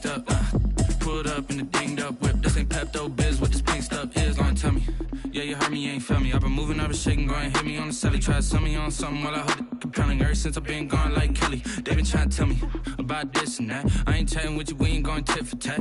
up. Pulled up in the dinged up whip. This ain't Pepto Biz, what this pink stuff is. Long tell me, yeah, you heard me, you ain't feel me. I've been moving, I've been shaking, go and hit me on the celly. Try to sell me on something while I hold it compelling. Ever since I've been gone like Kelly, they been trying to tell me about this and that. I ain't chatting with you, we ain't going tit for tat.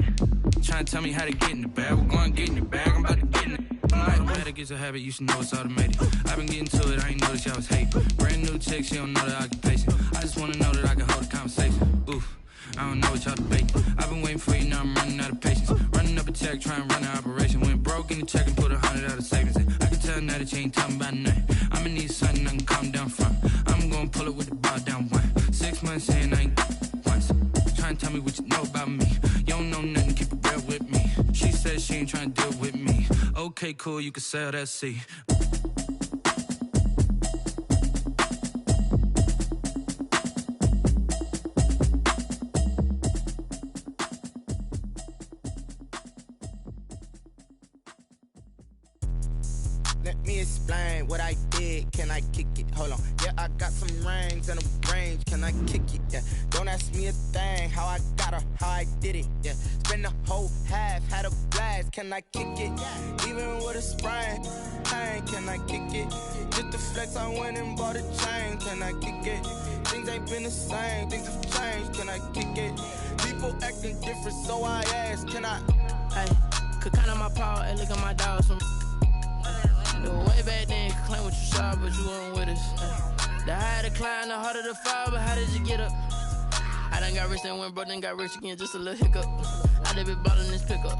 Trying to tell me how to get in the bag, we're going to get in the bag, I'm about to get in it. I'm like, better get a habit, you should know it's automated. I've been getting to it, I ain't noticed y'all was hate. Brand new chick, she don't know the occupation. I just wanna know that I can hold a conversation. Oof, I don't know what y'all debating. I've been waiting for you, now I'm running out of patience. Running up a check, trying to run an operation. Went broke in the check and put 100 out of savings in. I can tell now that you ain't talking about nothing. I'ma need something I can calm down from. I'm gonna pull it with the bar down one. 6 months in, I ain't once. Trying to tell me what you know about me. You don't know nothing, keep it real with me. She said she ain't trying to deal with me. Okay, cool, you can sell that C. Let me explain what I did. Can I kick it? Hold on. Yeah, I got some rings and a range. Can I kick it? Yeah. Don't ask me a thing. How I got her, how I did it. Yeah. Spend the whole half, had a blast. Can I kick it? Even with a sprain. Pain, can I kick it? Just the flex, I went and bought a chain. Can I kick it? Things ain't been the same. Things have changed. Can I kick it? People acting different, so I ask. Can I? Hey, could count on my power and look at my dogs from. Way back then, could claim what you saw, but you weren't with us. The higher the climb, the harder the fall, but how did you get up? I done got rich and went broke, then got rich again, just a little hiccup. I done been bought in this pickup.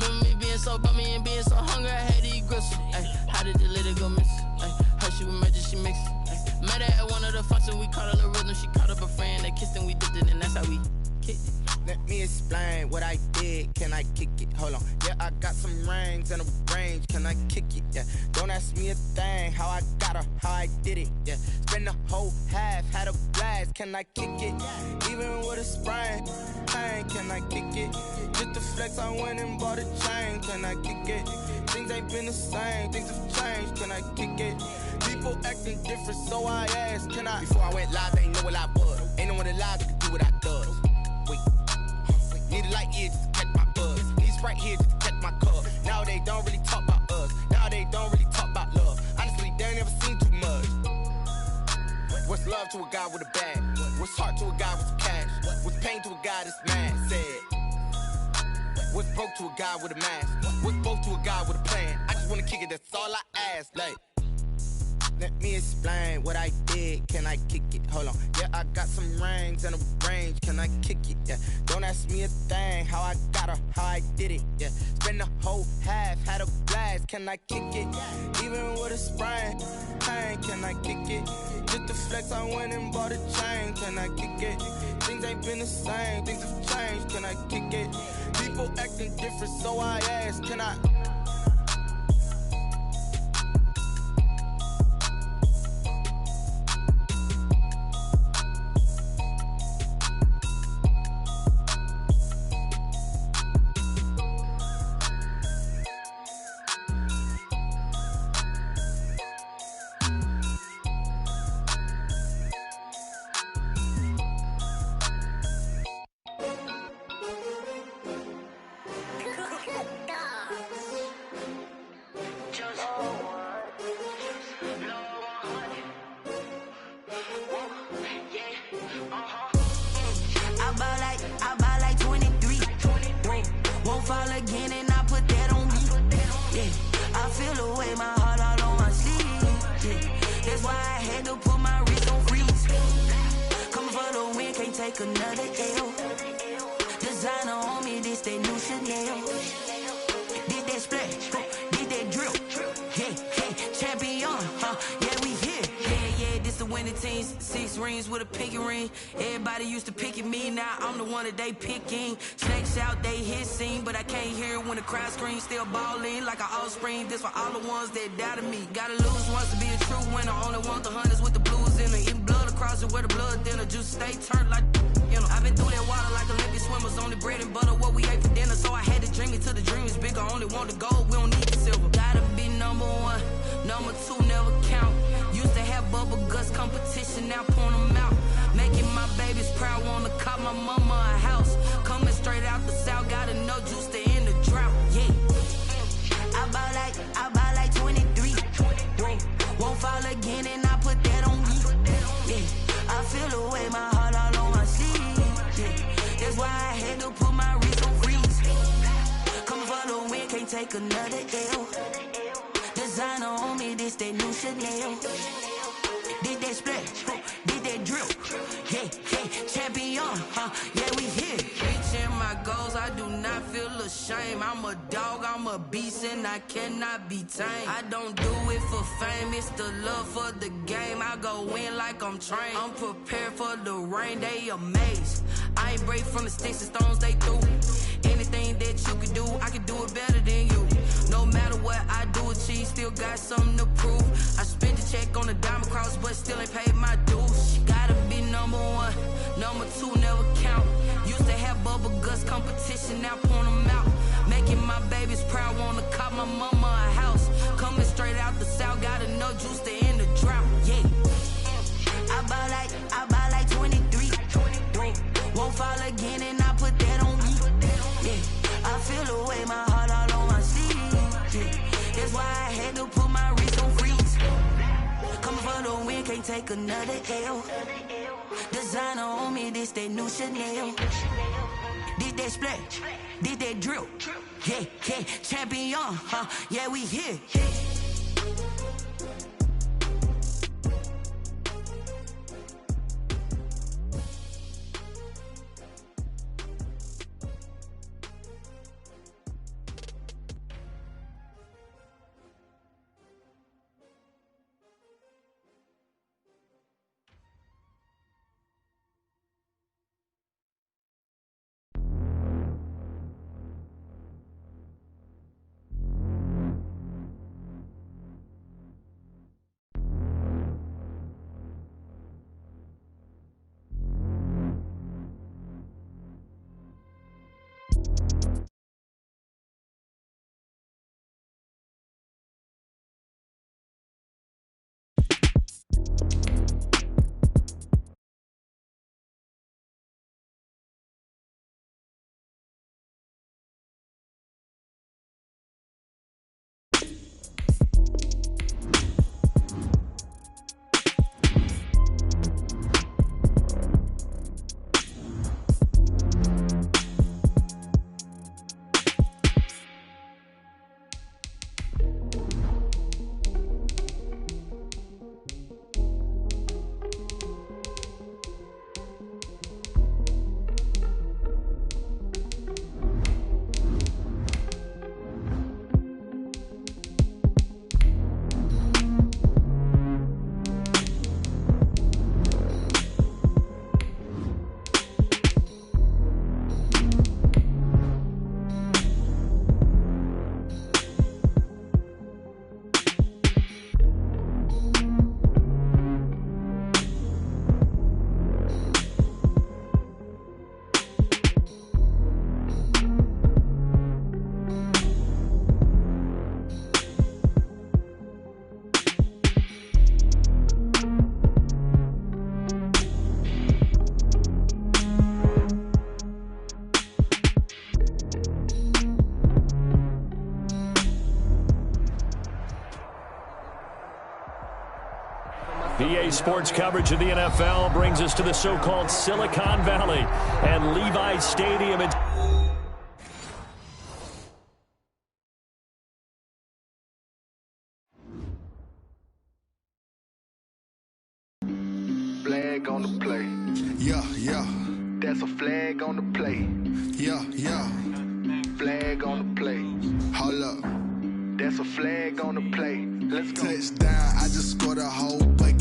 Remember me being so bummy and being so hungry, I had to eat gristle. Ay, how did the lady go miss? Ay, her she was magic, she mixed. Ay, met her at one of the functions, we caught a little rhythm. She caught up a friend, they kissed and we dipped it, and that's how we kicked it. Let me explain what I did. Can I kick it? Hold on. Yeah, I got some rings and a range. Can I kick it? Yeah. Don't ask me a thing. How I got her, how I did it. Yeah. Spend the whole half, had a blast. Can I kick it? Even with a sprain. Pain, can I kick it? Just the flex, I went and bought a chain. Can I kick it? Things ain't been the same. Things have changed. Can I kick it? People acting different, so I asked. Can I? Before I went live, they ain't know what I was. Ain't no one alive that could do what I does. Wait. Need a light here just to catch my buzz. Need Sprite here just to catch my cup. Now they don't really talk about us. Now they don't really talk about love. Honestly, they ain't never seen too much. What's love to a guy with a bag? What's heart to a guy with some cash? What's pain to a guy that's mad? Said. What's broke to a guy with a mask? What's broke to a guy with a plan? I just wanna kick it, that's all I ask. Like, let me explain what I did. Can I kick it? Hold on. Yeah, I got some rings and a range. Can I kick it? Yeah. Don't ask me a thing. How I got her, how I did it. Yeah. Spend the whole half, had a blast. Can I kick it? Even with a sprain. Pain, can I kick it? Just the flex, I went and bought a chain. Can I kick it? Things ain't been the same. Things have changed. Can I kick it? People acting different, so I ask. Can I? Fall again and I put that on me. Yeah, I feel the way, my heart all on my sleeve. Yeah, that's why I had to put my wrist on freeze. Coming for the win, can't take another L. Designer on me, this that new Chanel. Did that splash, did that drill. Yeah, hey, champion, yeah, we here. Yeah, this the winning teams. 6 rings with a pinky ring. Everybody used to picking me, now I'm the one that they picking. Snakes out, they hit scene, but I can't hear it when the crowd screams. Still ballin' like an offspring. This for all the ones that doubted me. Gotta lose once to be a true winner. Only want the hunters with the blues in it. Eating blood across it where the blood dinner. Juice stay turned like, you know. I've been through that water like Olympic swimmers. Only bread and butter, what we ate for dinner. So I had to dream it till the dream is bigger. Only want the gold, we don't need the silver. Gotta be number 1, number 2 never count. Used to have bubble guts competition, now point them out. Making my babies proud, wanna call my mama a house. Coming straight out the south, gotta know juice to end the drought. Yeah. I bought like 23. Won't fall again and I put that on me. Yeah. I feel the way, my heart all on my sleeve. Yeah. That's why I had to put my wrist on freeze. Coming for the win, can't take another L. Designer on me, this that new Chanel. Did that splash, did that drill. Yeah, champion, yeah, we here. Reaching my goals, I do not feel ashamed. I'm a dog, I'm a beast, and I cannot be tamed. I don't do it for fame, it's the love for the game. I go in like I'm trained. I'm prepared for the rain, they amazed. I ain't break from the sticks and stones they threw. Anything that you can do, I can do it better than you. No matter what I do, achieve, still got something to prove. I spent the check on the diamond cross, but still ain't paid my dues. Gotta be number one, number two never count. Used to have bubble guts competition, now point them out. Making my babies proud, wanna call my mama a house. Coming straight out the south, gotta know juice to end the drought. Yeah. I bought like 23. Won't fall again and I put that on me. Yeah. I feel the way, my heart all on my sleeve. Yeah. That's why I had to put my wrist on freeze. Coming for the win, can't take another L. Designer on me, this that new Chanel. Did that splash, did that drill. Yeah, champion, yeah, we here. EA Sports coverage of the NFL brings us to the so-called Silicon Valley and Levi's Stadium. Flag on the play. Yeah. That's a flag on the play. Yeah. Flag on the play. Hold up. That's a flag on the play. Let's go. Touchdown, I just scored a whole bucket.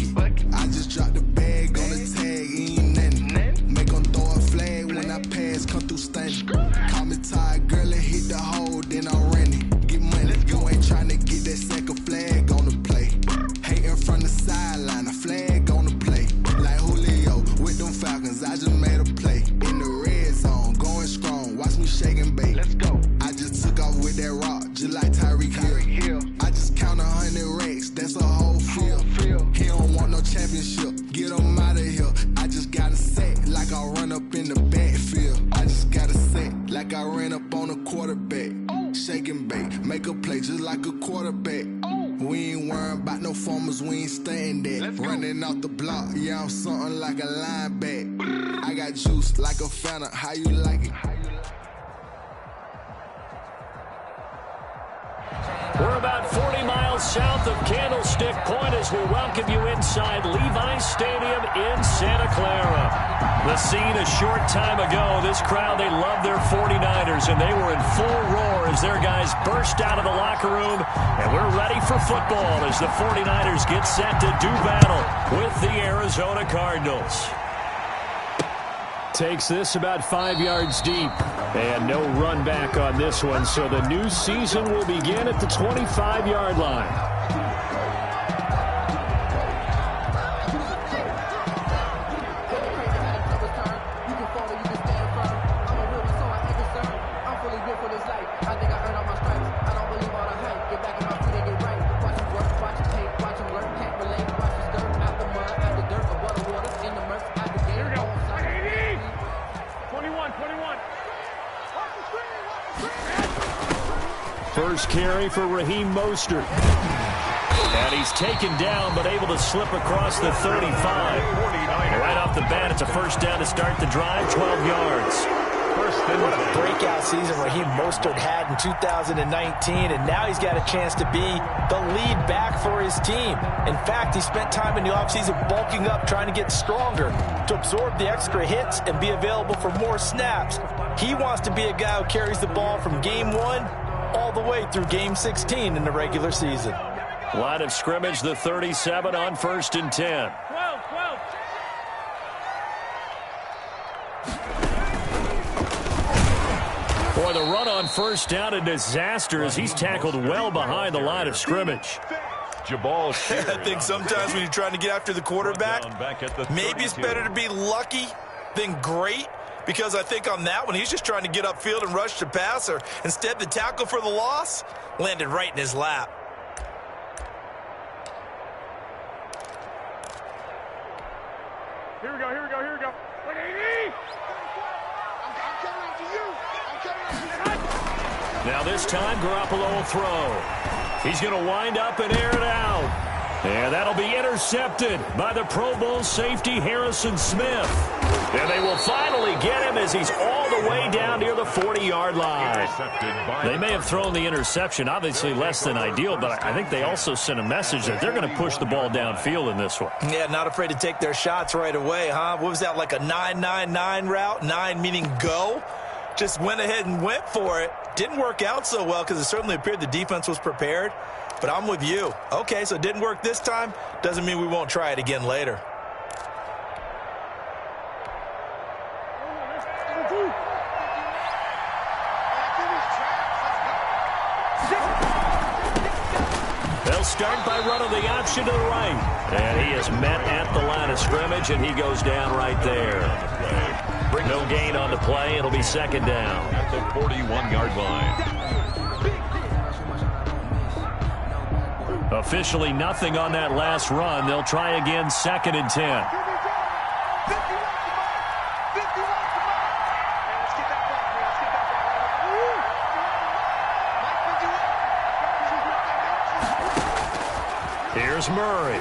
I just dropped the bag on the tag, ain't nothing. Make them throw a flag when I pass, come through stunning. Call me tired, girl, and hit the hole, then I'm running. Get money, you ain't trying to get that second flag on the play. Hating from the sideline, a flag on the play. Like Julio with them Falcons, I just made a play. In the red zone, going strong, watch me shake and bake. Let's go. I just took off with that rock, just like Tyreek Hill. I just count 100 racks, that's a whole field. ran up on a quarterback. Shake and bake, make a play just like a quarterback. We ain't worrying about no formers, we ain't staying there. Running off the block, yeah, I'm something like a linebacker. I got juice like a Fanta, how you like it? We're about 40 miles south of Candlestick Point as we welcome you inside Levi's Stadium in Santa Clara. The scene a short time ago, this crowd, they love their 49ers, and they were in full roar as their guys burst out of the locker room, and we're ready for football as the 49ers get set to do battle with the Arizona Cardinals. Takes this about 5 yards deep. And no run back on this one, so the new season will begin at the 25-yard line. First carry for Raheem Mostert. And he's taken down, but able to slip across the 35. Right off the bat, it's a first down to start the drive, 12 yards. What a breakout season Raheem Mostert had in 2019, and now he's got a chance to be the lead back for his team. In fact, he spent time in the offseason bulking up, trying to get stronger to absorb the extra hits and be available for more snaps. He wants to be a guy who carries the ball from game 1 all the way through game 16 in the regular season. Line of scrimmage, the 37 on 1st and 10. Boy, the run on first down, a disaster as he's tackled well behind the line of scrimmage. I think sometimes when you're trying to get after the quarterback, maybe it's better to be lucky than great. Because I think on that one, he's just trying to get upfield and rush the passer. Instead, the tackle for the loss landed right in his lap. Here we go. I'm coming to you. Now this time, Garoppolo will throw. He's going to wind up and air it out. And that'll be intercepted by the Pro Bowl safety Harrison Smith. And they will finally get him as he's all the way down near the 40-yard line. They may have thrown the interception, obviously less than ideal, but I think they also sent a message that they're going to push the ball downfield in this one. Yeah, not afraid to take their shots right away, huh? What was that, like a 9-9-9 route? 9 meaning go? Just went ahead and went for it. Didn't work out so well because it certainly appeared the defense was prepared. But I'm with you. Okay, so it didn't work this time. Doesn't mean we won't try it again later. They'll start by running the option to the right. And he is met at the line of scrimmage, and he goes down right there. No gain on the play. It'll be second down. At the 41-yard line. Officially nothing on that last run. They'll try again, 2nd and 10. Here's Murray.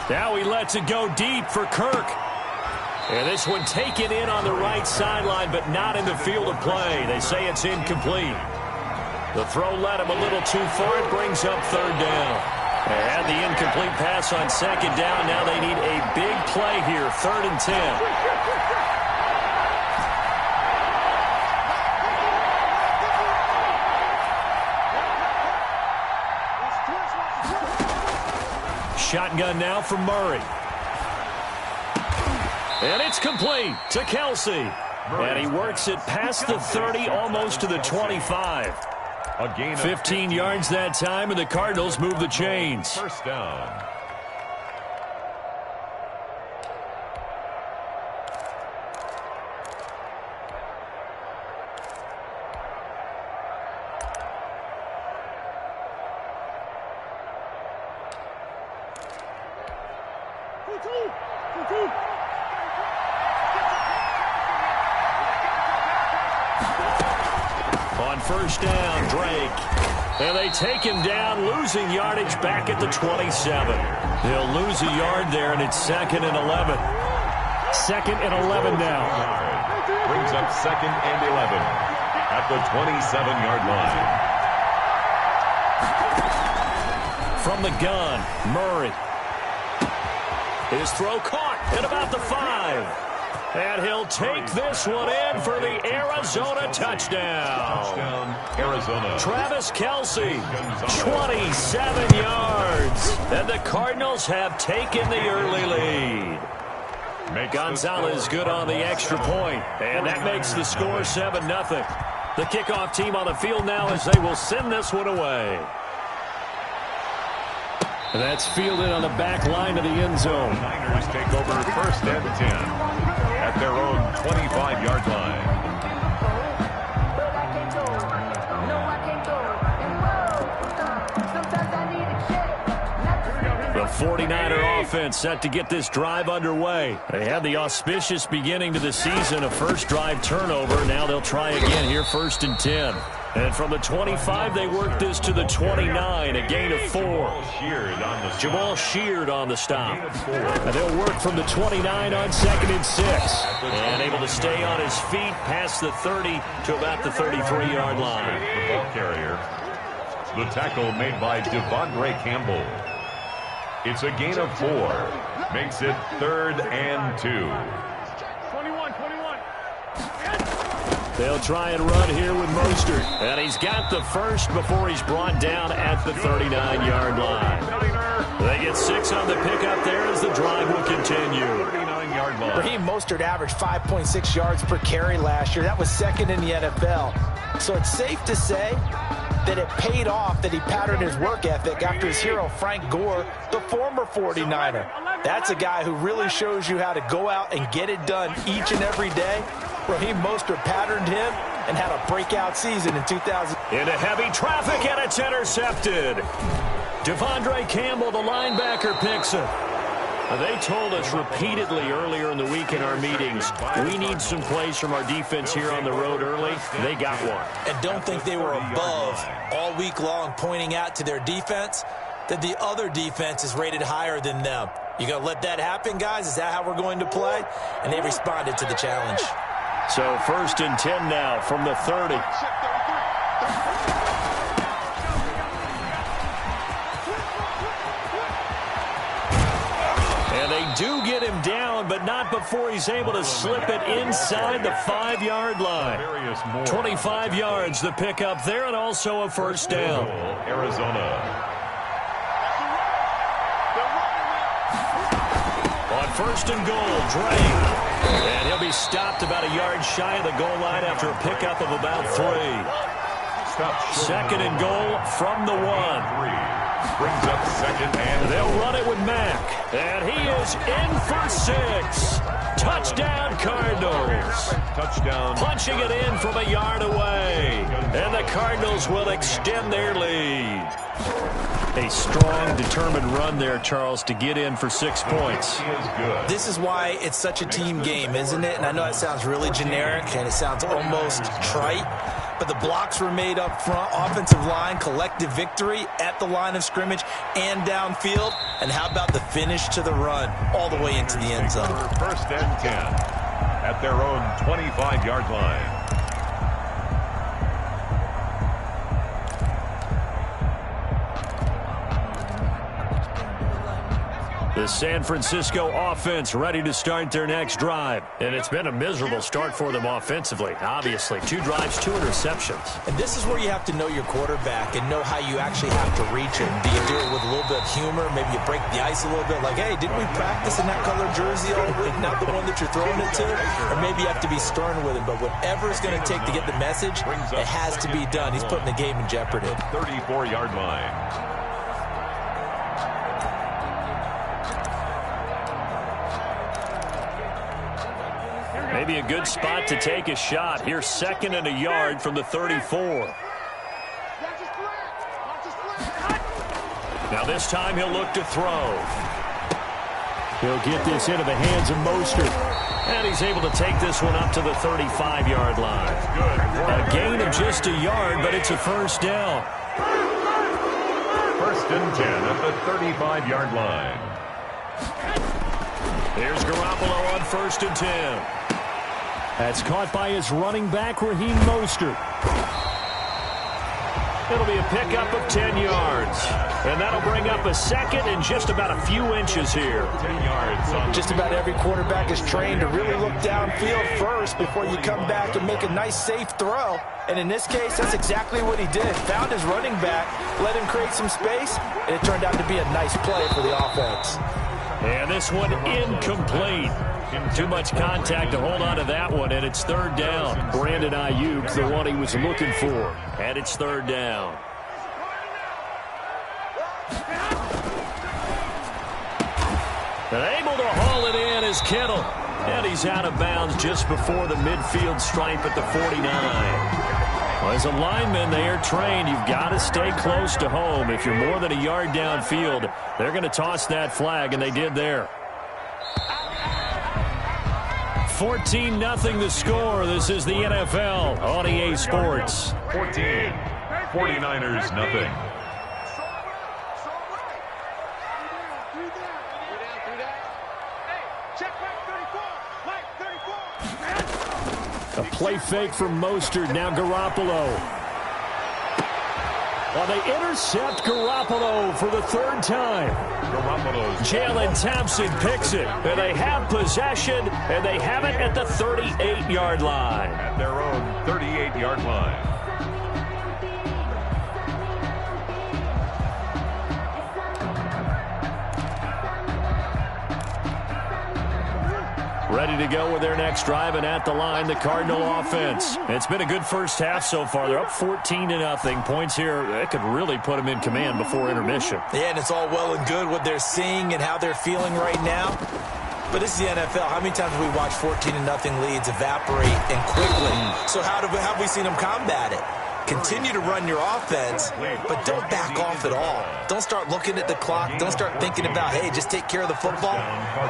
Now he lets it go deep for Kirk. And this one taken in on the right sideline, but not in the field of play. They say it's incomplete. The throw led him a little too far. It brings up 3rd down. They had the incomplete pass on 2nd down. Now they need a big play here, 3rd and 10. Shotgun now from Murray. And it's complete to Kelsey. And he works it past the 30, almost to the 25. 15 yards that time, and the Cardinals move the chains. First down. On first down, Drake. And they take him down, losing yardage back at the 27. He'll lose a yard there, and it's 2nd and 11. 2nd and 11 now. Brings up 2nd and 11 at the 27-yard line. From the gun, Murray. His throw caught at about the 5. And he'll take this one in for the Arizona touchdown. Touchdown, Arizona. Travis Kelce, 27 yards. And the Cardinals have taken the early lead. Gonzalez good on the extra point, and that makes the score 7-0. The kickoff team on the field now as they will send this one away. And that's fielded on the back line of the end zone. Niners take over 1st and 10 at their own 25-yard line. The 49er offense set to get this drive underway. They had the auspicious beginning to the season, a first drive turnover. Now they'll try again here, 1st and 10. And from the 25, they work this to the 29, a gain of 4. Jamal Sheard on the stop. And they'll work from the 29 on 2nd and 6. And able to stay on his feet past the 30 to about the 33-yard line. The ball carrier. The tackle made by Devondre Campbell. It's a gain of 4. Makes it 3rd and 2. 21. They'll try and run here with Mostert. And he's got the first before he's brought down at the 39-yard line. They get 6 on the pickup there as the drive will continue. 39-yard line. Raheem Mostert averaged 5.6 yards per carry last year. That was 2nd in the NFL. So it's safe to say that it paid off that he patterned his work ethic after his hero Frank Gore, the former 49er. That's a guy who really shows you how to go out and get it done each and every day. Raheem Mostert patterned him and had a breakout season in 2000. Into heavy traffic, and it's intercepted. Devondre Campbell, the linebacker, picks it. They told us repeatedly earlier in the week in our meetings, we need some plays from our defense here on the road early. They got one. And don't think they were above all week long, pointing out to their defense that the other defense is rated higher than them. You going to let that happen, guys? Is that how we're going to play? And they responded to the challenge. So 1st and 10 now from the 30. And they do get him down, but not before he's able to slip it inside the 5-yard line. 25 yards, the pickup there, and also a first down. Arizona. On 1st and goal, Drake. And he'll be stopped about a yard shy of the goal line after a pickup of about 3. 2nd and goal from the 1. Brings up 2nd and they'll run it with Mack. And he is in for 6. Touchdown, Cardinals. Touchdown. Punching it in from a yard away. And the Cardinals will extend their lead. A strong, determined run there, Charles, to get in for 6 points. This is why it's such a team game, isn't it? And I know it sounds really generic and it sounds almost trite, but the blocks were made up front, offensive line, collective victory at the line of scrimmage and downfield. And how about the finish to the run all the way into the end zone? 1st and 10 at their own 25-yard line. The San Francisco offense ready to start their next drive. And it's been a miserable start for them offensively, obviously. 2 drives, 2 interceptions. And this is where you have to know your quarterback and know how you actually have to reach him. Do you do it with a little bit of humor? Maybe you break the ice a little bit like, hey, didn't we practice in that color jersey all week? Not the one that you're throwing it to? Or maybe you have to be stern with him. But whatever it's going to take to get the message, it has to be done. He's putting the game in jeopardy. 34-yard line. Maybe a good spot to take a shot. Here's 2nd and a yard from the 34. Now this time he'll look to throw. He'll get this into the hands of Mostert. And he's able to take this one up to the 35-yard line. A gain of just a yard, but it's a first down. First and 10 at the 35-yard line. There's Garoppolo on first and 10. That's caught by his running back, Raheem Mostert. It'll be a pickup of 10 yards. And that'll bring up a second and just about a few inches here. 10 yards. Just about every quarterback is trained to really look downfield first before you come back and make a nice, safe throw. And in this case, that's exactly what he did. Found his running back, let him create some space, and it turned out to be a nice play for the offense. And this one incomplete. Too much contact to hold on to that one, and it's third down. Brandon Ayuk, the one he was looking for. And it's third down. And able to haul it in is Kittle. And he's out of bounds just before the midfield stripe at the 49. Well, as a lineman, they are trained. You've got to stay close to home. If you're more than a yard downfield, they're going to toss that flag, and they did there. 14-0 the score. This is the NFL on EA Sports. 14. 49ers, nothing. A play fake from Mostert. Now Garoppolo. Well, they intercept Garoppolo for the third time. Jalen Thompson picks it. And they have possession, and they have it at the 38-yard line. At their own 38-yard line. Ready to go with their next drive, and at the line, the Cardinal offense. It's been a good first half so far. They're up 14-0. Points here, that could really put them in command before intermission. Yeah, and it's all well and good what they're seeing and how they're feeling right now. But this is the NFL. How many times have we watched 14-0 leads evaporate and quickly? So how have we seen them combat it? Continue to run your offense, but don't back off at all. Don't start looking at the clock. Don't start thinking about, hey, just take care of the football.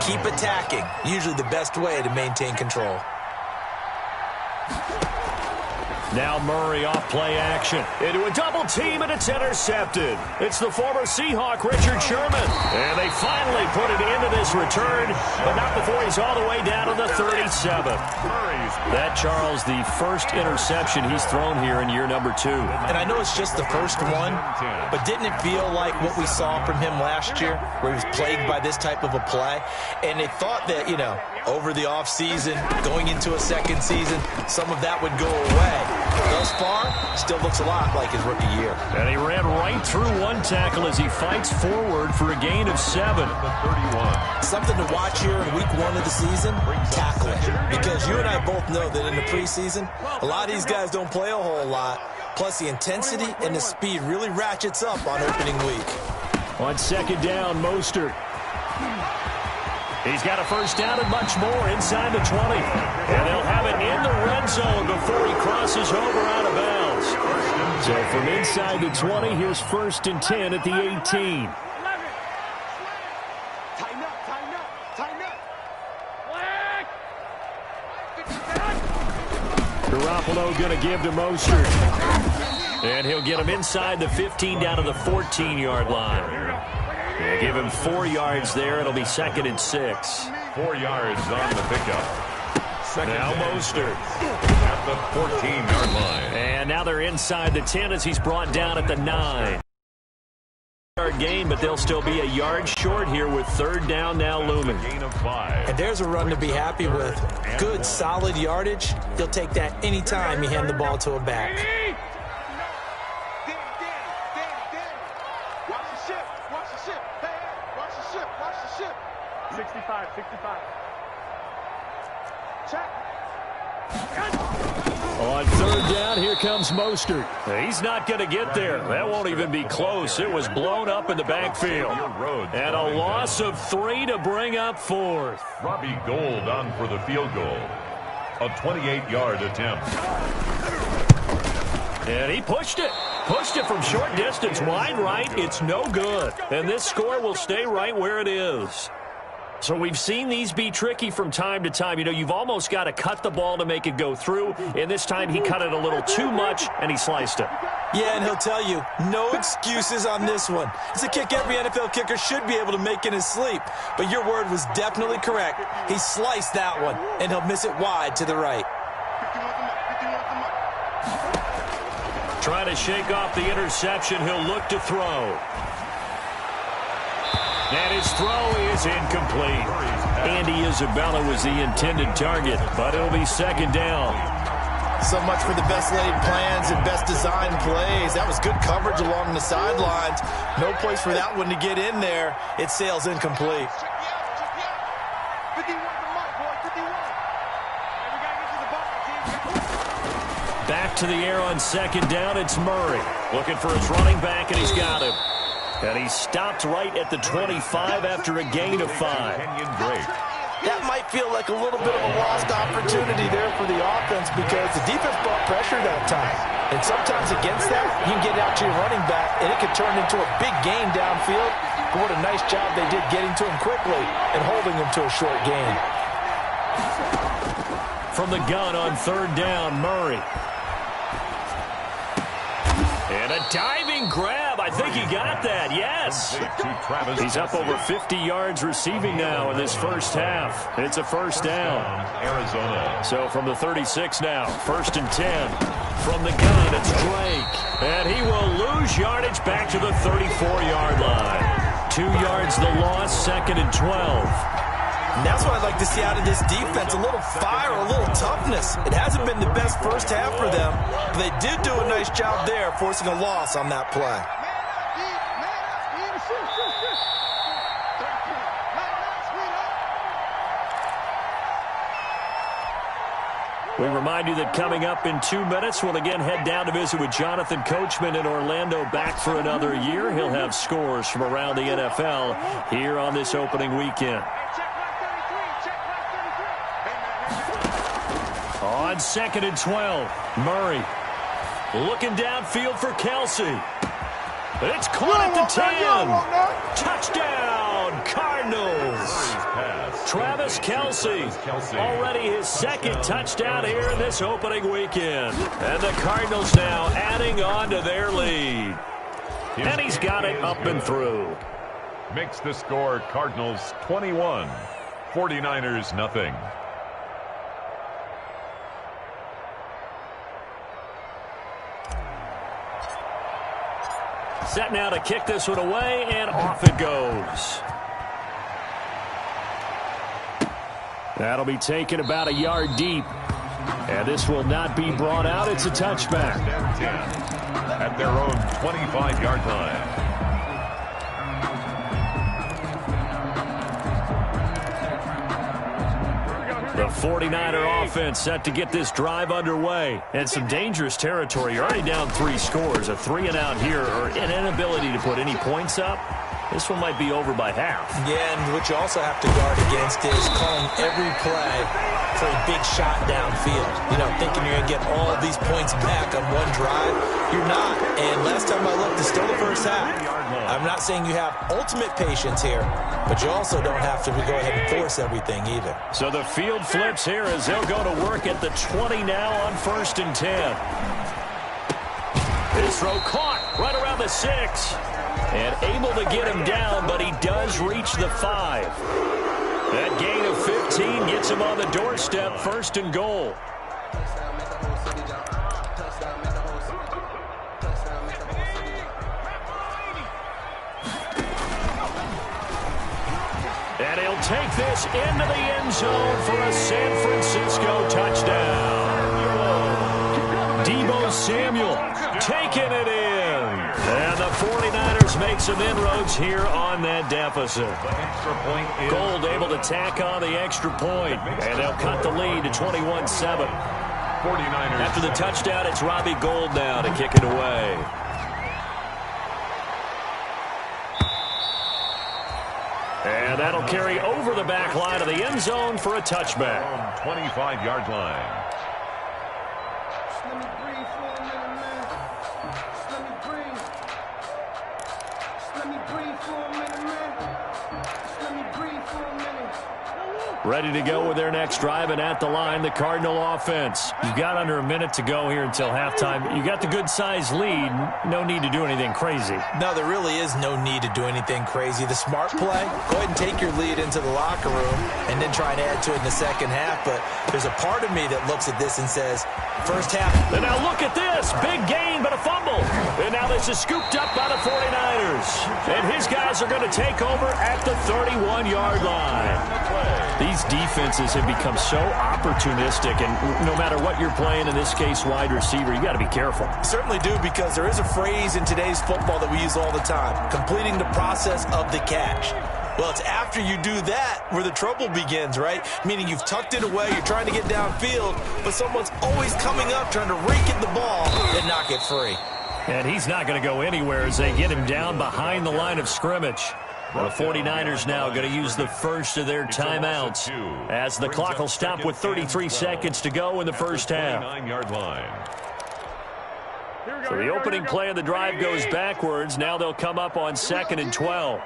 Keep attacking. Usually the best way to maintain control. Now Murray off play action. Into a double team, and it's intercepted. It's the former Seahawk, Richard Sherman. And they finally put it into this return, but not before he's all the way down to the 37. That, Charles, the first interception he's thrown here in year number 2. And I know it's just the first one, but didn't it feel like what we saw from him last year, where he was plagued by this type of a play? And they thought that, you know, over the offseason, going into a second season, some of that would go away. Thus far, still looks a lot like his rookie year. And he ran right through one tackle as he fights forward for a gain of 7. Something to watch here in week 1 of the season, tackling. Because you and I both know that in the preseason, a lot of these guys don't play a whole lot. Plus, the intensity and the speed really ratchets up on opening week. On second down, Mostert. He's got a first down and much more inside the 20. And they'll have it in the red zone before he crosses over out of bounds. So from inside the 20, here's first and 10 at the 18. Garoppolo going to give to Mostert. And he'll get him inside the 15 down to the 14-yard line. They'll give him 4 yards there. It'll be second and 6. 4 yards on the pickup. Now Mostert At the 14-yard line. And now they're inside the 10 as he's brought down at the 9. Game, but they'll still be a yard short here with third down now looming. Gain of 5. And there's a run to be happy with. Good, solid yardage. He'll take that anytime you hand the ball to a back. Watch the ship. Watch the ship. Hey, watch the ship. Watch the ship. 65. Check. On third down, here comes Mostert. He's not going to get there. That won't even be close. It was blown up in the backfield. And a loss of 3 to bring up fourth. Robbie Gould on for the field goal. A 28-yard attempt. And he pushed it. Pushed it from short distance, wide right. It's no good. And this score will stay right where it is. So we've seen these be tricky from time to time. You know, you've almost got to cut the ball to make it go through. And this time he cut it a little too much, and he sliced it. Yeah, and he'll tell you, no excuses on this one. It's a kick every NFL kicker should be able to make in his sleep. But your word was definitely correct. He sliced that one, and he'll miss it wide to the right. Trying to shake off the interception, he'll look to throw. And his throw is incomplete. Andy Isabella was the intended target, but it'll be second down. So much for the best laid plans and best designed plays. That was good coverage along the sidelines. No place for that one to get in there. It sails incomplete. Back to the air on second down, it's Murray. Looking for his running back, and he's got him. And he stopped right at the 25 after a gain of 5. That might feel like a little bit of a lost opportunity there for the offense because the defense brought pressure that time. And sometimes against that, you can get out to your running back, and it can turn into a big gain downfield. But what a nice job they did getting to him quickly and holding him to a short gain. From the gun on third down, Murray. And a diving grab. I think he got that. Yes. He's up over 50 yards receiving now in this first half. It's a first down. Arizona. So from the 36 now, 1st and 10. From the gun, it's Drake. And he will lose yardage back to the 34-yard line. 2 yards the loss, 2nd and 12. And that's what I'd like to see out of this defense, a little fire, a little toughness. It hasn't been the best first half for them, but they did do a nice job there, forcing a loss on that play. We remind you that coming up in 2 minutes, we'll again head down to visit with Jonathan Coachman in Orlando, back for another year. He'll have scores from around the NFL here on this opening weekend. On 2nd and 12, Murray looking downfield for Kelsey. It's caught at the 10. Touchdown, Cardinals. Travis Kelsey, already his 2nd touchdown here in this opening weekend. And the Cardinals now adding on to their lead. And he's got it up and through. Makes the score Cardinals 21, 49ers nothing. Set now to kick this one away, and off it goes. That'll be taken about a yard deep. And this will not be brought out. It's a touchback. At their own 25-yard line. The 49er offense set to get this drive underway. And some dangerous territory. You're already down 3 scores. A 3-and-out here, or an inability to put any points up. This one might be over by half. Yeah, and what you also have to guard against is calling every play for a big shot downfield. You know, thinking you're going to get all these points back on one drive. You're not. And last time I looked, it's still the first half. I'm not saying you have ultimate patience here, but you also don't have to go ahead and force everything either. So the field flips here as they'll go to work at the 20 now on 1st and 10. His throw caught right around the 6. And able to get him down, but he does reach the 5. That gain of 15 gets him on the doorstep, 1st and goal. And he'll take this into the end zone for a San Francisco touchdown. Deebo Samuel taking it in. And the 49ers make some inroads here on that deficit. Gold able to tack on the extra point. And they'll cut the lead to 21-7. 49ers. After the touchdown, it's Robbie Gould now to kick it away. And that'll carry over the back line of the end zone for a touchback. 25-yard line. Ready to go with their next drive, and at the line, the Cardinal offense. You've got under a minute to go here until halftime. You got the good-sized lead. No need to do anything crazy. No, there really is no need to do anything crazy. The smart play, go ahead and take your lead into the locker room and then try and add to it in the second half. But there's a part of me that looks at this and says, first half. And now look at this. Big gain, but a fumble. And now this is scooped up by the 49ers. And his guys are going to take over at the 31-yard line. These defenses have become so opportunistic, and no matter what you're playing, in this case, wide receiver, you got to be careful. Certainly do, because there is a phrase in today's football that we use all the time, completing the process of the catch. Well, it's after you do that where the trouble begins, right? Meaning you've tucked it away, you're trying to get downfield, but someone's always coming up trying to rake at the ball and knock it free. And he's not going to go anywhere as they get him down behind the line of scrimmage. The 49ers now going to use the first of their timeouts as the clock will stop with 33 seconds to go in the first half. So the opening play of the drive goes backwards. Now they'll come up on 2nd and 12.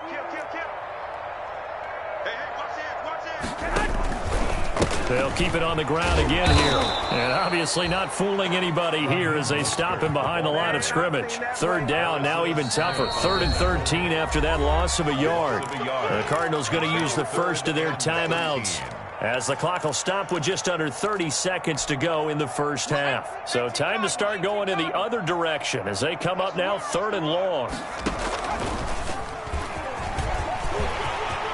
They'll keep it on the ground again here. And obviously not fooling anybody here as they stop him behind the line of scrimmage. Third down, now even tougher. 3rd and 13 after that loss of a yard. The Cardinals going to use the first of their timeouts as the clock will stop with just under 30 seconds to go in the first half. So time to start going in the other direction as they come up now 3rd and long.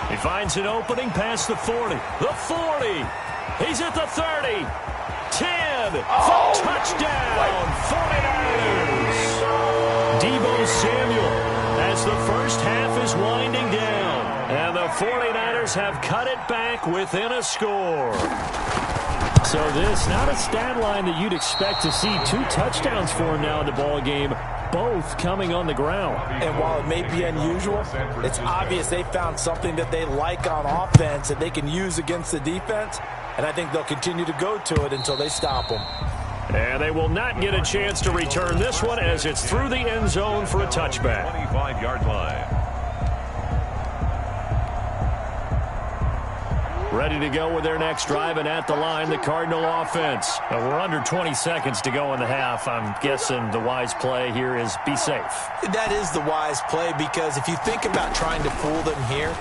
He finds an opening past the 40. The 40. He's at the 30. 10. Touchdown. 49ers. Deebo Samuel as the first half is winding down. And the 49ers have cut it back within a score. So this, not a stat line that you'd expect to see. 2 touchdowns for him now in the ball game, both coming on the ground. And while it may be unusual, it's obvious they found something that they like on offense that they can use against the defense. And I think they'll continue to go to it until they stop them. And they will not get a chance to return this one as it's through the end zone for a touchback. 25-yard line. Ready to go with their next drive, and at the line, the Cardinal offense. We're under 20 seconds to go in the half. I'm guessing the wise play here is be safe. That is the wise play, because if you think about trying to fool them here,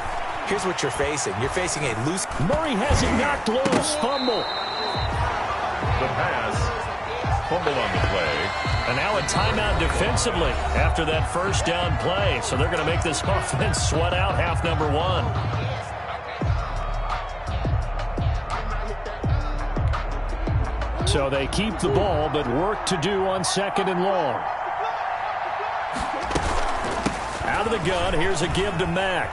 here's what you're facing. You're facing a loose... Murray has it knocked loose. Fumble. The pass. Fumble on the play. And now a timeout defensively after that first down play. So they're going to make this offense sweat out half number 1. So they keep the ball, but work to do on 2nd and long. Out of the gun, here's a give to Mack.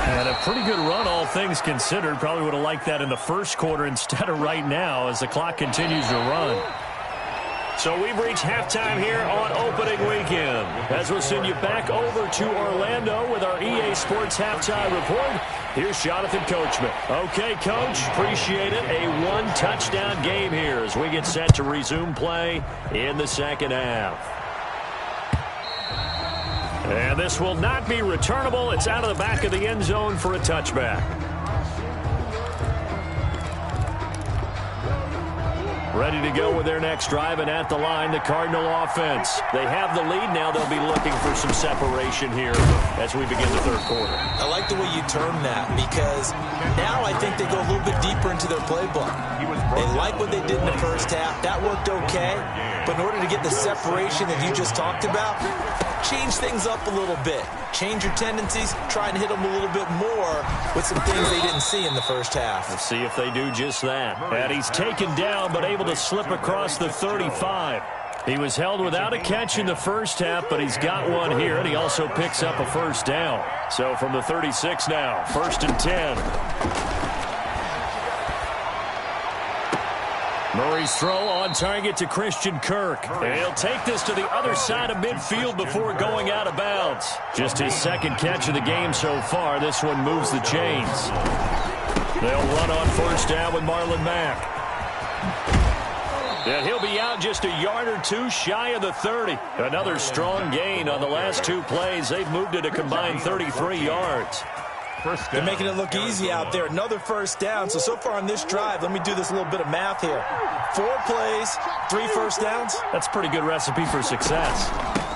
And a pretty good run, all things considered. Probably would have liked that in the first quarter instead of right now as the clock continues to run. So we've reached halftime here on opening weekend. As we'll send you back over to Orlando with our EA Sports Halftime Report. Here's Jonathan Coachman. Okay, Coach, appreciate it. A 1-touchdown game here as we get set to resume play in the second half. And this will not be returnable. It's out of the back of the end zone for a touchback. Ready to go with their next drive, and at the line, the Cardinal offense. They have the lead. Now they'll be looking for some separation here as we begin the third quarter. I like the way you term that, because now I think they go a little bit deeper into their playbook. They like what they did in the first half. That worked okay. But in order to get the separation that you just talked about, change things up a little bit. Change your tendencies. Try and hit them a little bit more with some things they didn't see in the first half. We'll see if they do just that. And he's taken down, but able to slip across the 35. He was held without a catch in the first half, but he's got one here, and he also picks up a first down. So from the 36 now, 1st and 10. Murray's throw on target to Christian Kirk. And he'll take this to the other side of midfield before going out of bounds. Just his second catch of the game so far. This one moves the chains. They'll run on first down with Marlon Mack. And he'll be out just a yard or two shy of the 30. Another strong gain on the last two plays. They've moved it a combined 33 yards. They're making it look easy out there. Another first down. So far on this drive, let me do this little bit of math here. 4 plays, 3 first downs. That's a pretty good recipe for success.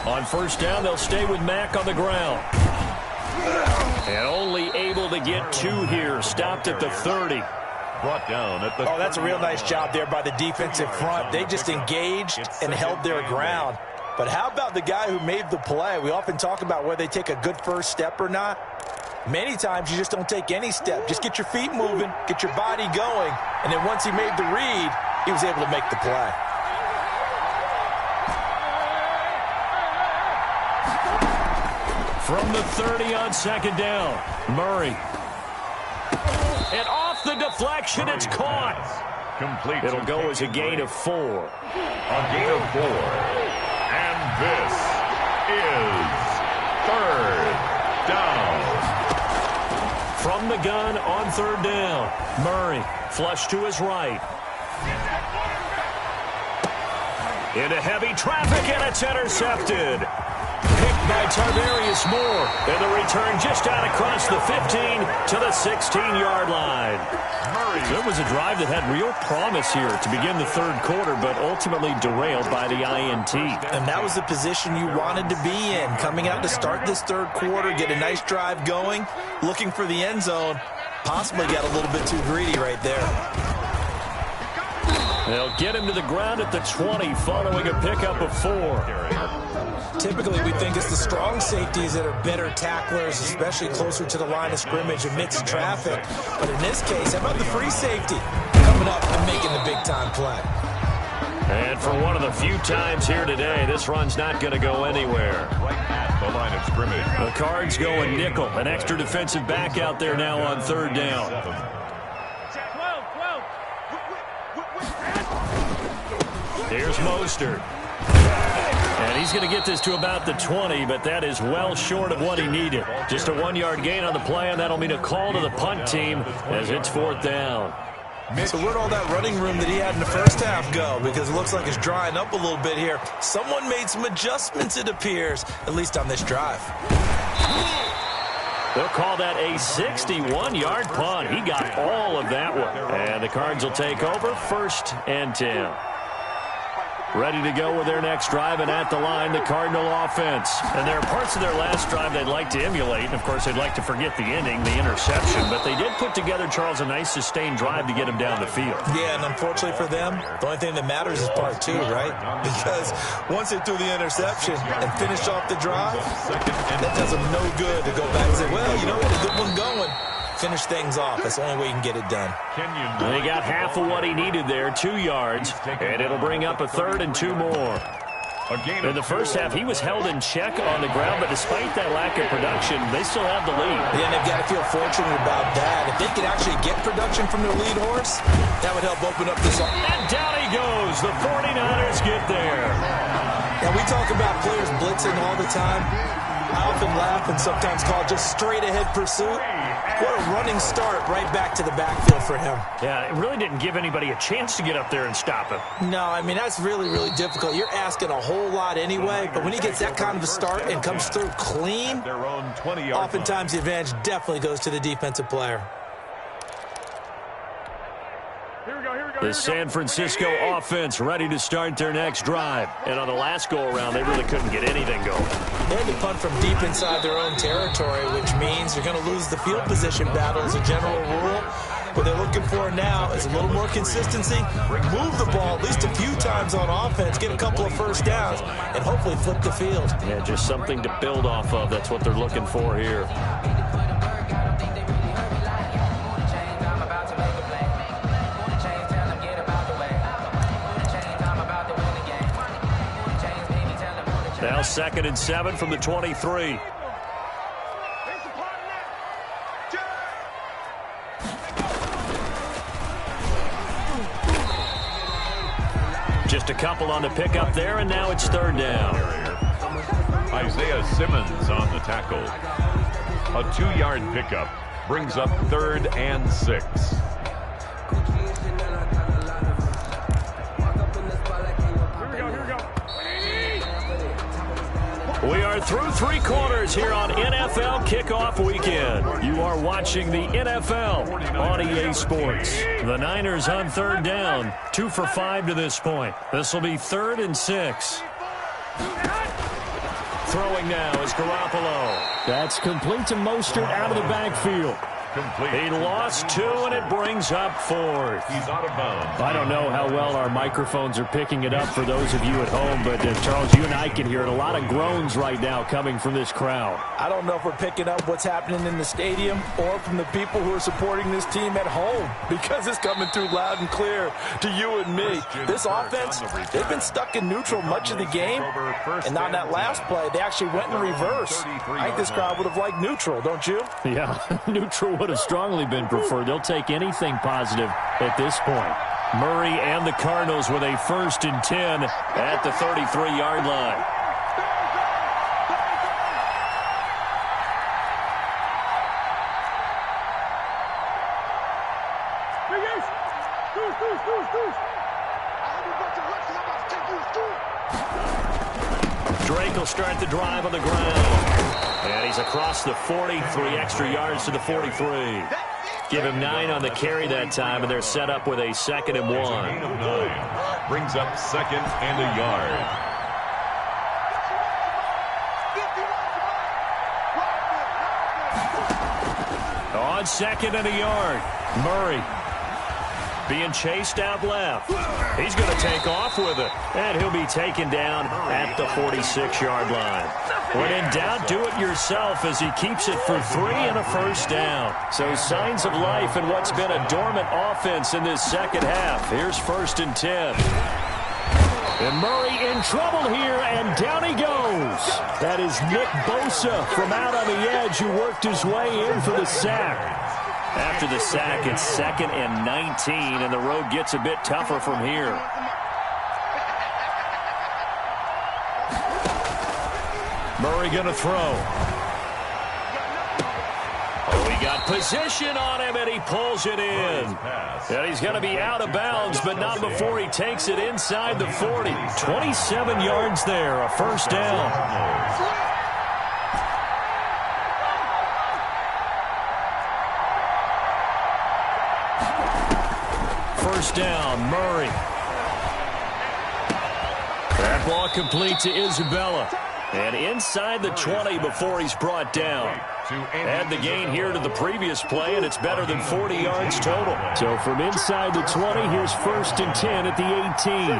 On first down, they'll stay with Mack on the ground. And only able to get 2 here. Stopped at the 30. Brought down at the that's a real nice job there by the defensive front. They just engaged and held their ground. But how about the guy who made the play? We often talk about whether they take a good first step or not. Many times you just don't take any step. Just get your feet moving, get your body going, and then once he made the read, he was able to make the play. From the 30 on second down, Murray. And off the deflection, it's caught. Complete. It'll go as a gain of 4. A gain of 4. And this is third down. From the gun on third down, Murray flush to his right. Into heavy traffic, and it's intercepted. Picked by Tarvarius Moore. And the return just out across the 15 to the 16-yard line. There was a drive that had real promise here to begin the third quarter, but ultimately derailed by the INT. And that was the position you wanted to be in. Coming out to start this third quarter, get a nice drive going, looking for the end zone. Possibly got a little bit too greedy right there. They'll get him to the ground at the 20 following a pickup of 4. Typically, we think it's the strong safeties that are better tacklers, especially closer to the line of scrimmage amidst traffic. But in this case, how about the free safety coming up and making the big-time play? And for one of the few times here today, this run's not going to go anywhere. Right at the line of scrimmage. The Cards going nickel. An extra defensive back out there now on third down. Here's Mostert. And he's going to get this to about the 20, but that is well short of what he needed. Just a 1-yard gain on the play, and that'll mean a call to the punt team as it's fourth down. So where'd all that running room that he had in the first half go? Because it looks like it's drying up a little bit here. Someone made some adjustments, it appears, at least on this drive. They'll call that a 61-yard punt. He got all of that one. And the Cards will take over, first and 10. Ready to go with their next drive, and at the line, the Cardinal offense. And there are parts of their last drive they'd like to emulate. And, of course, they'd like to forget the ending, the interception. But they did put together, Charles, a nice sustained drive to get them down the field. Yeah, and unfortunately for them, the only thing that matters is part 2, right? Because once they threw the interception and finished off the drive, that does them no good to go back and say, well, you know what, a good one going. Finish things off. That's the only way you can get it done. They got half of what he needed there, 2 yards, and it'll bring up a third and 2 more. In the first half, he was held in check on the ground, but despite that lack of production, they still have the lead. Yeah, and they've got to feel fortunate about that. If they could actually get production from their lead horse, that would help open up this. And down he goes. The 49ers get there. And we talk about players blitzing all the time. I often laugh and sometimes call it just straight-ahead pursuit. What a running start right back to the backfield for him. Yeah, it really didn't give anybody a chance to get up there and stop him. No, I mean, that's really, really difficult. You're asking a whole lot anyway, but when he gets that kind of a start and comes through clean, oftentimes the advantage definitely goes to the defensive player. The San Francisco offense ready to start their next drive. And on the last go-around, they really couldn't get anything going. They had to punt from deep inside their own territory, which means you're going to lose the field position battle as a general rule. What they're looking for now is a little more consistency, move the ball at least a few times on offense, get a couple of first downs, and hopefully flip the field. Yeah, just something to build off of. That's what they're looking for here. Now 2nd and 7 from the 23. Just a couple on the pickup there, and now it's third down. Isaiah Simmons on the tackle. A 2-yard pickup brings up 3rd and 6. We are through 3 quarters here on NFL Kickoff Weekend. You are watching the NFL on EA Sports. The Niners on 3rd down, 2 for 5 to this point. This will be 3rd and 6. Throwing now is Garoppolo. That's complete to Mostert out of the backfield. Complete. He lost 2, and it brings up 4th. He's out of bounds. I don't know how well our microphones are picking it up for those of you at home, but Charles, you and I can hear it. A lot of groans right now coming from this crowd. I don't know if we're picking up what's happening in the stadium or from the people who are supporting this team at home, because it's coming through loud and clear to you and me. This offense, they've been stuck in neutral much of the game, and on that last play, they actually went in reverse. I think this crowd would have liked neutral, don't you? Yeah, neutral would have strongly been preferred. They'll take anything positive at this point. Murray and the Cardinals with a 1st and 10 at the 33-yard line. Drake will start the drive on the ground. And he's across the 40, 3 extra yards to the 43. Give him 9 on the carry that time, and they're set up with a 2nd and 1. Gain of 9. Brings up 2nd and a yard. On 2nd and a yard, Murray being chased out left. He's going to take off with it, and he'll be taken down at the 46-yard line. When in doubt, do it yourself as he keeps it for 3 and a 1st down. So signs of life in what's been a dormant offense in this second half. Here's 1st and 10. And Murray in trouble here, and down he goes. That is Nick Bosa from out on the edge who worked his way in for the sack. After the sack, it's 2nd and 19, and the road gets a bit tougher from here. Murray going to throw. Oh, he got position on him, and he pulls it in. And he's going to be out of bounds, but not before he takes it inside the 40. 27 yards there, a 1st down. First down, Murray. That ball complete to Isabella. And inside the 20 before he's brought down. Add the gain here to the previous play, and it's better than 40 yards total. So from inside the 20, here's 1st and 10 at the 18.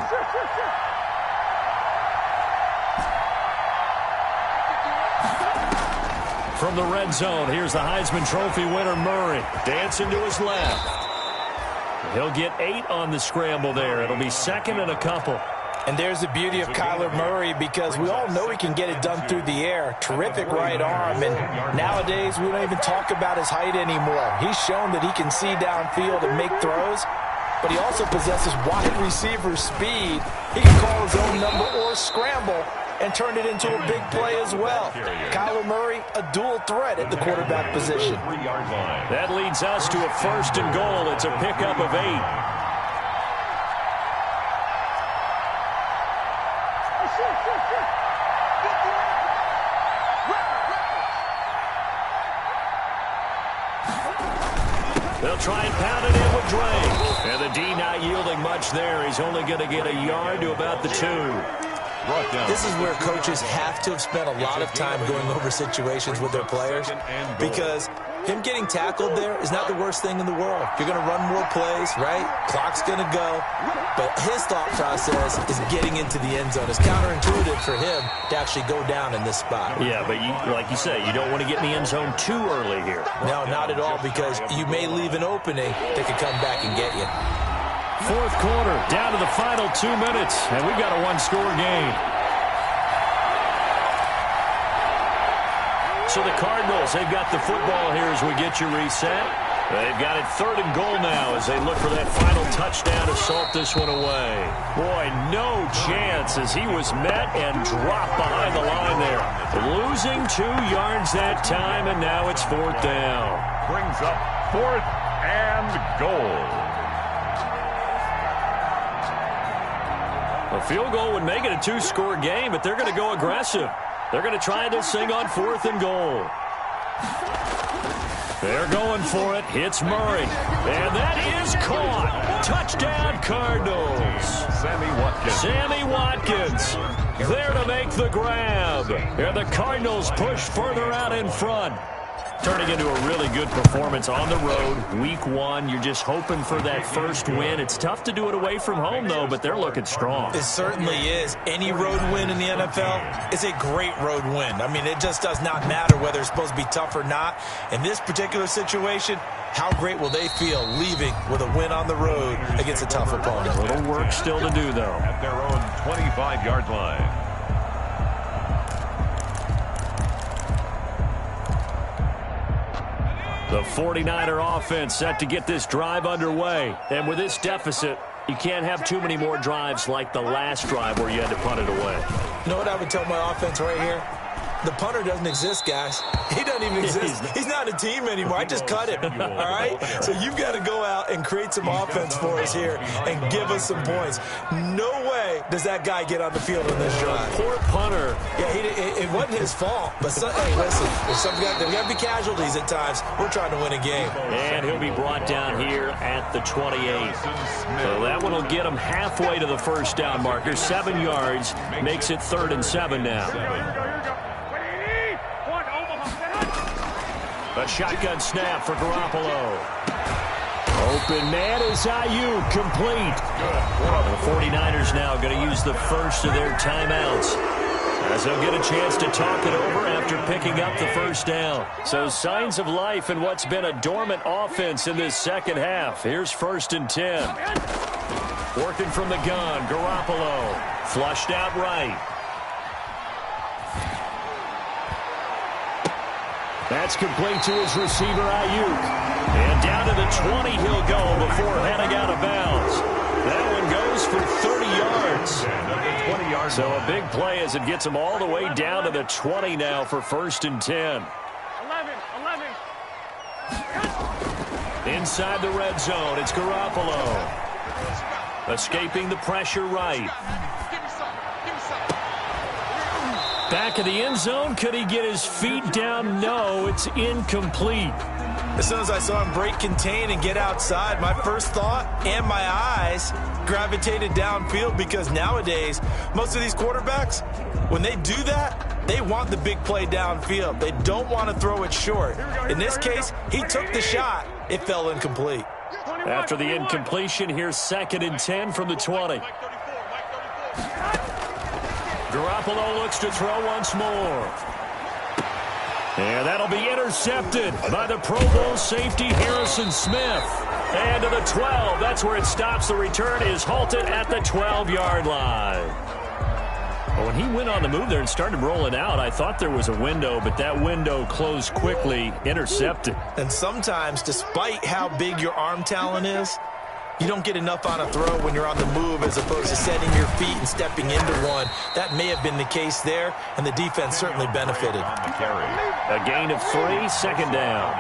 From the red zone, here's the Heisman Trophy winner, Murray. Dancing to his left. He'll get 8 on the scramble there. It'll be 2nd and a couple. And there's the beauty of Kyler Murray, because we all know he can get it done through the air. Terrific right arm, and nowadays we don't even talk about his height anymore. He's shown that he can see downfield and make throws, but he also possesses wide receiver speed. He can call his own number or scramble and turn it into a big play as well. Kyler Murray, a dual threat at the quarterback position. That leads us to a 1st and goal. It's a pickup of 8. They'll try and pound it in with Drake. And the D not yielding much there. He's only going to get a yard to about the 2. This is where coaches have to have spent a lot of time going over situations with their players, because him getting tackled there is not the worst thing in the world. You're going to run more plays, right? Clock's going to go. But his thought process is getting into the end zone. It's counterintuitive for him to actually go down in this spot. Yeah, but like you say, you don't want to get in the end zone too early here. No, not at all, because you may leave an opening that could come back and get you. 4th quarter, down to the final 2 minutes, and we've got a 1-score game. So the Cardinals, they've got the football here as we get you reset. They've got it 3rd and goal now as they look for that final touchdown to salt this one away. Boy, no chance as he was met and dropped behind the line there. Losing 2 yards that time, and now it's 4th down. Brings up 4th and goal. A field goal would make it a 2-score game, but they're going to go aggressive. They're going to try this thing on 4th and goal. They're going for it. Hits Murray. And that is caught. Touchdown, Cardinals. Sammy Watkins there to make the grab. And the Cardinals push further out in front. Turning into a really good performance on the road. Week 1, you're just hoping for that first win. It's tough to do it away from home, though, but they're looking strong. It certainly is. Any road win in the NFL is a great road win. I mean, it just does not matter whether it's supposed to be tough or not. In this particular situation, how great will they feel leaving with a win on the road against a tough opponent? A little work still to do, though. At their own 25-yard line. The 49er offense set to get this drive underway. And with this deficit, you can't have too many more drives like the last drive where you had to punt it away. You know what I would tell my offense right here? The punter doesn't exist, guys. He doesn't even exist. He's not a team anymore. I just cut him, all right? So you've got to go out and create some offense for us here and give us some points. No way does that guy get on the field in this drive. Poor punter. Yeah, it wasn't his fault. But, hey, listen, there got to be casualties at times. We're trying to win a game. And he'll be brought down here at the 28. So that one will get him halfway to the first down marker. 7 yards makes it 3rd and 7 now. A shotgun snap for Garoppolo. Open man is Ayuk, complete. The 49ers now going to use the first of their timeouts, as they'll get a chance to talk it over after picking up the first down. So signs of life in what's been a dormant offense in this second half. Here's 1st and 10. Working from the gun, Garoppolo. Flushed out right. That's complete to his receiver, Ayuk. And down to the 20 he'll go before heading out of bounds. That one goes for 30 yards. So a big play as it gets him all the way down to the 20 now for 1st and 10. 11. Inside the red zone, it's Garoppolo. Escaping the pressure right. Back of the end zone. Could he get his feet down? No, it's incomplete. As soon as I saw him break contain and get outside, my first thought and my eyes gravitated downfield, because nowadays, most of these quarterbacks, when they do that, they want the big play downfield. They don't want to throw it short. In this case, he took the shot. It fell incomplete. After the incompletion, here's 2nd and 10 from the 20. Garoppolo looks to throw once more. And that'll be intercepted by the Pro Bowl safety Harrison Smith. And to the 12, that's where it stops. The return is halted at the 12-yard line. Well, when he went on the move there and started rolling out, I thought there was a window, but that window closed quickly, intercepted. And sometimes, despite how big your arm talent is, you don't get enough on a throw when you're on the move as opposed to setting your feet and stepping into one. That may have been the case there, and the defense certainly benefited. A gain of 3, 2nd down.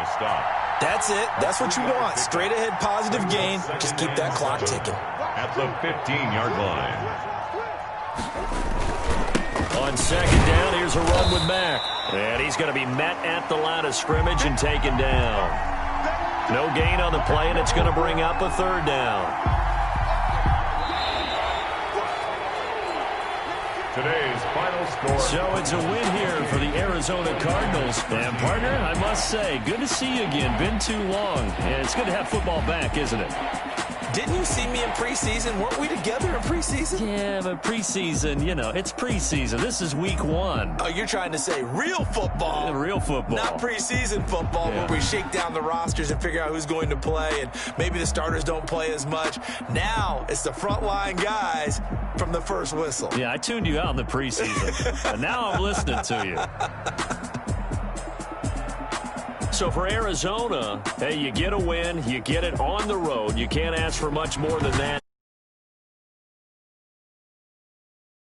That's it. That's what you want. Straight ahead positive gain. Just keep that clock ticking. At the 15-yard line. On 2nd down, here's a run with Mack. And he's going to be met at the line of scrimmage and taken down. No gain on the play, and it's going to bring up a 3rd down. Today's final score. So it's a win here for the Arizona Cardinals. And, partner, I must say, good to see you again. Been too long. And it's good to have football back, isn't it? Didn't you see me in preseason? Weren't we together in preseason? Yeah, but preseason, you know, it's preseason. This is week 1. Oh, you're trying to say real football. Real football. Not preseason football, where we shake down the rosters and figure out who's going to play, and maybe the starters don't play as much. Now it's the frontline guys from the first whistle. Yeah, I tuned you out in the preseason, and now I'm listening to you. So for Arizona, hey, you get a win, you get it on the road. You can't ask for much more than that.